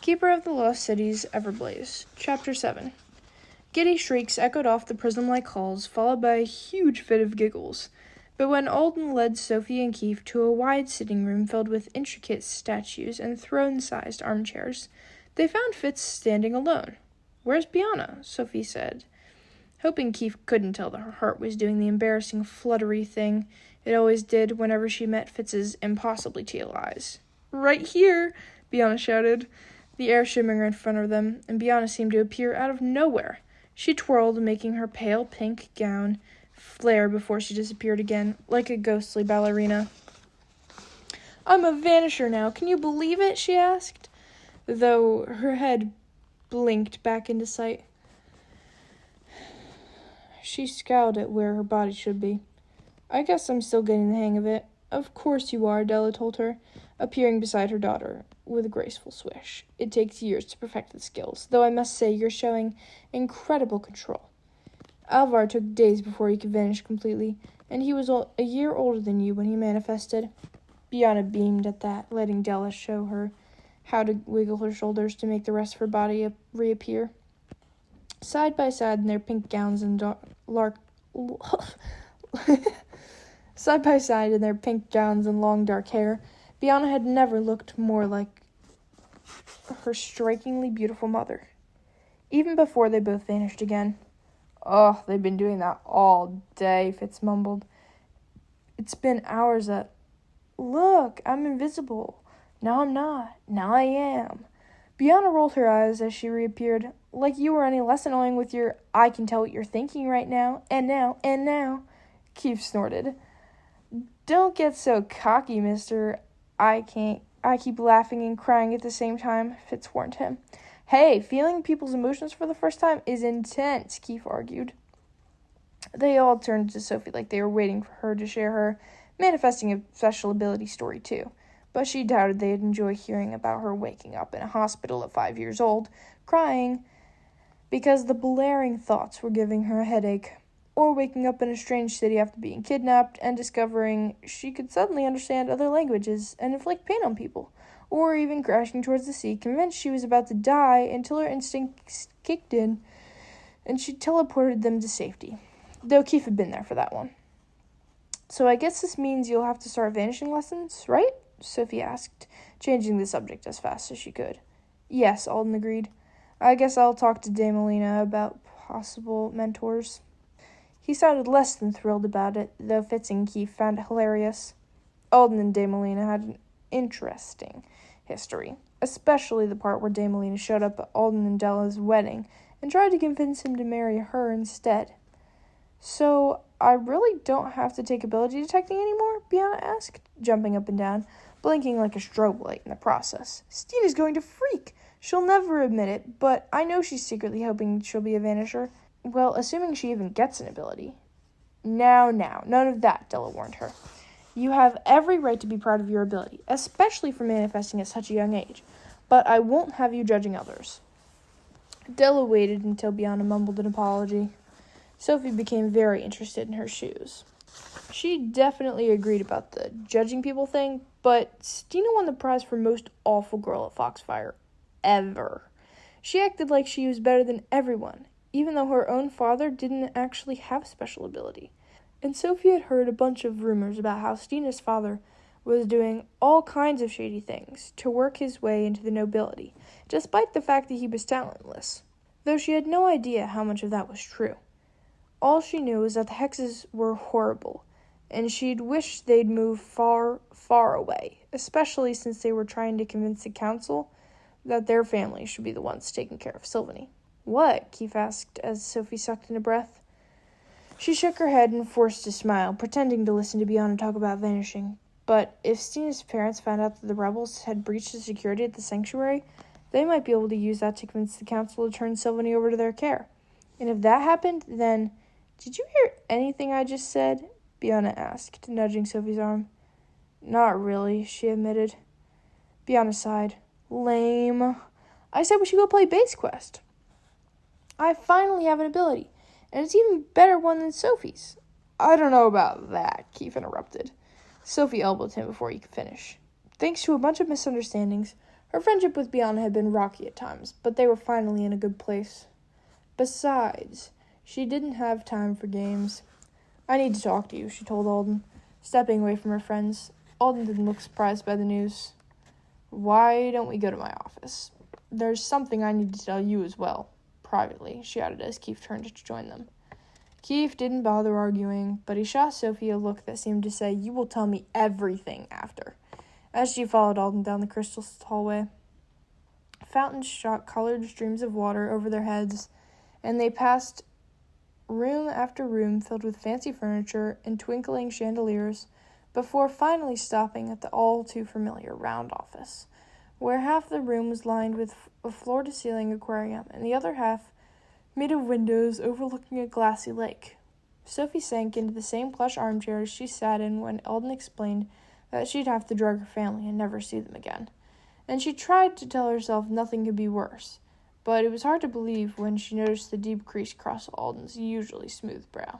Keeper of the Lost Cities, Everblaze. Chapter 7. Giddy shrieks echoed off the prism-like halls, followed by a huge fit of giggles. But when Alden led Sophie and Keith to a wide sitting room filled with intricate statues and throne-sized armchairs, they found Fitz standing alone. "Where's Bianna?" Sophie said, hoping Keith couldn't tell that her heart was doing the embarrassing fluttery thing it always did whenever she met Fitz's impossibly teal eyes. "Right here!" Bianna shouted, the air shimmering in front of them, and Bianna seemed to appear out of nowhere. She twirled, making her pale pink gown flare before she disappeared again, like a ghostly ballerina. "I'm a vanisher now, can you believe it?" she asked, though her head blinked back into sight. She scowled at where her body should be. "I guess I'm still getting the hang of it." "Of course you are," Della told her, appearing beside her daughter with a graceful swish. "It takes years to perfect the skills, though I must say you're showing incredible control. Alvar took days before he could vanish completely, and he was a year older than you when he manifested." Bianna beamed at that, letting Della show her how to wiggle her shoulders to make the rest of her body reappear. Side by side in their pink gowns and Side by side in their pink gowns and long dark hair, Bianna had never looked more like her strikingly beautiful mother. Even before they both vanished again. "Oh, they've been doing that all day," Fitz mumbled. "It's been hours that... Look, I'm invisible. Now I'm not. Now I am." Bianna rolled her eyes as she reappeared. "Like you were any less annoying with your 'I can tell what you're thinking right now, and now, and now,'" Keith snorted. "Don't get so cocky, mister. I keep laughing and crying at the same time," Fitz warned him. "Hey, feeling people's emotions for the first time is intense," Keith argued. They all turned to Sophie like they were waiting for her to share her manifesting a special ability story too, but she doubted they'd enjoy hearing about her waking up in a hospital at 5 years old, crying because the blaring thoughts were giving her a headache, or waking up in a strange city after being kidnapped and discovering she could suddenly understand other languages and inflict pain on people, or even crashing towards the sea, convinced she was about to die until her instincts kicked in and she teleported them to safety. Though Keith had been there for that one. "So I guess this means you'll have to start vanishing lessons, right?" Sophie asked, changing the subject as fast as she could. "Yes," Alden agreed. "I guess I'll talk to Dame Alina about possible mentors." He sounded less than thrilled about it, though Fitz and Keith found it hilarious. Alden and Dame Alina had an interesting history, especially the part where Dame Alina showed up at Alden and Della's wedding and tried to convince him to marry her instead. "So I really don't have to take ability detecting anymore?" Bianna asked, jumping up and down, blinking like a strobe light in the process. "Stina's going to freak. She'll never admit it, but I know she's secretly hoping she'll be a vanisher. Well, assuming she even gets an ability." Now, none of that," Della warned her. "You have every right to be proud of your ability, especially for manifesting at such a young age, but I won't have you judging others." Della waited until Bianna mumbled an apology. Sophie became very interested in her shoes. She definitely agreed about the judging people thing, but Stina won the prize for most awful girl at Foxfire ever. She acted like she was better than everyone, even though her own father didn't actually have special ability. And Sophie had heard a bunch of rumors about how Stina's father was doing all kinds of shady things to work his way into the nobility, despite the fact that he was talentless, though she had no idea how much of that was true. All she knew was that the hexes were horrible, and she'd wished they'd move far, far away, especially since they were trying to convince the council that their family should be the ones taking care of Sylvanie. "What?" Keith asked as Sophie sucked in a breath. She shook her head and forced a smile, pretending to listen to Bianna talk about vanishing. But if Stina's parents found out that the rebels had breached the security at the sanctuary, they might be able to use that to convince the council to turn Sylvanie over to their care. And if that happened, then... "Did you hear anything I just said?" Bianna asked, nudging Sophie's arm. "Not really," she admitted. Bianna sighed. "Lame. I said we should go play Base Quest. I finally have an ability, and it's even better one than Sophie's." "I don't know about that," Keith interrupted. Sophie elbowed him before he could finish. Thanks to a bunch of misunderstandings, Her friendship with Bianca had been rocky at times, but they were finally in a good place. Besides, she didn't have time for games. I need to talk to you, she told Alden, stepping away from her friends. Alden didn't look surprised by the news. Why don't we go to my office? There's something I need to tell you as well, privately, she added as Keith turned to join them. Keith didn't bother arguing, but he shot Sophie a look that seemed to say, "You will tell me everything after," as she followed Alden down the crystal hallway. Fountains shot colored streams of water over their heads, and they passed room after room filled with fancy furniture and twinkling chandeliers, before finally stopping at the all-too-familiar round office, where half the room was lined with a floor-to-ceiling aquarium, and the other half made of windows overlooking a glassy lake. Sophie sank into the same plush armchair she sat in when Alden explained that she'd have to drug her family and never see them again. And she tried to tell herself nothing could be worse, but it was hard to believe when she noticed the deep crease cross Alden's usually smooth brow.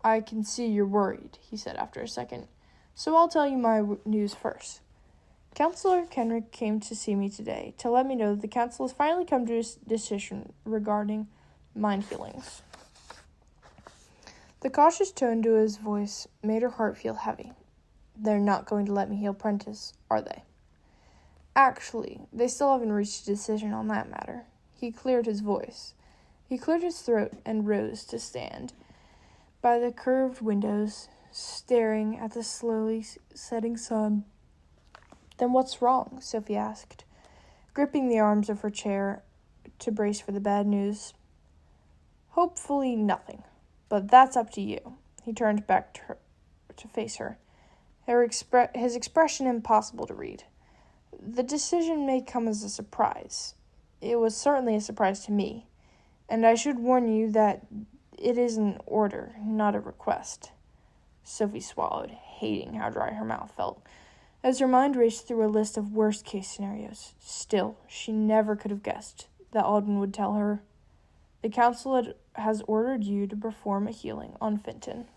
"I can see you're worried," he said after a second, "so I'll tell you my news first. Counselor Kenrick came to see me today to let me know that the council has finally come to a decision regarding mind healings." The cautious tone to his voice made her heart feel heavy. "They're not going to let me heal Prentice, are they?" "Actually, they still haven't reached a decision on that matter." He cleared his voice. He cleared his throat and rose to stand by the curved windows, staring at the slowly setting sun. "Then what's wrong?" Sophie asked, gripping the arms of her chair to brace for the bad news. "Hopefully nothing, but that's up to you." He turned back to face her, his expression impossible to read. "The decision may come as a surprise. It was certainly a surprise to me, and I should warn you that it is an order, not a request." Sophie swallowed, hating how dry her mouth felt, as her mind raced through a list of worst-case scenarios. Still, she never could have guessed that Alden would tell her, "The council has ordered you to perform a healing on Fenton."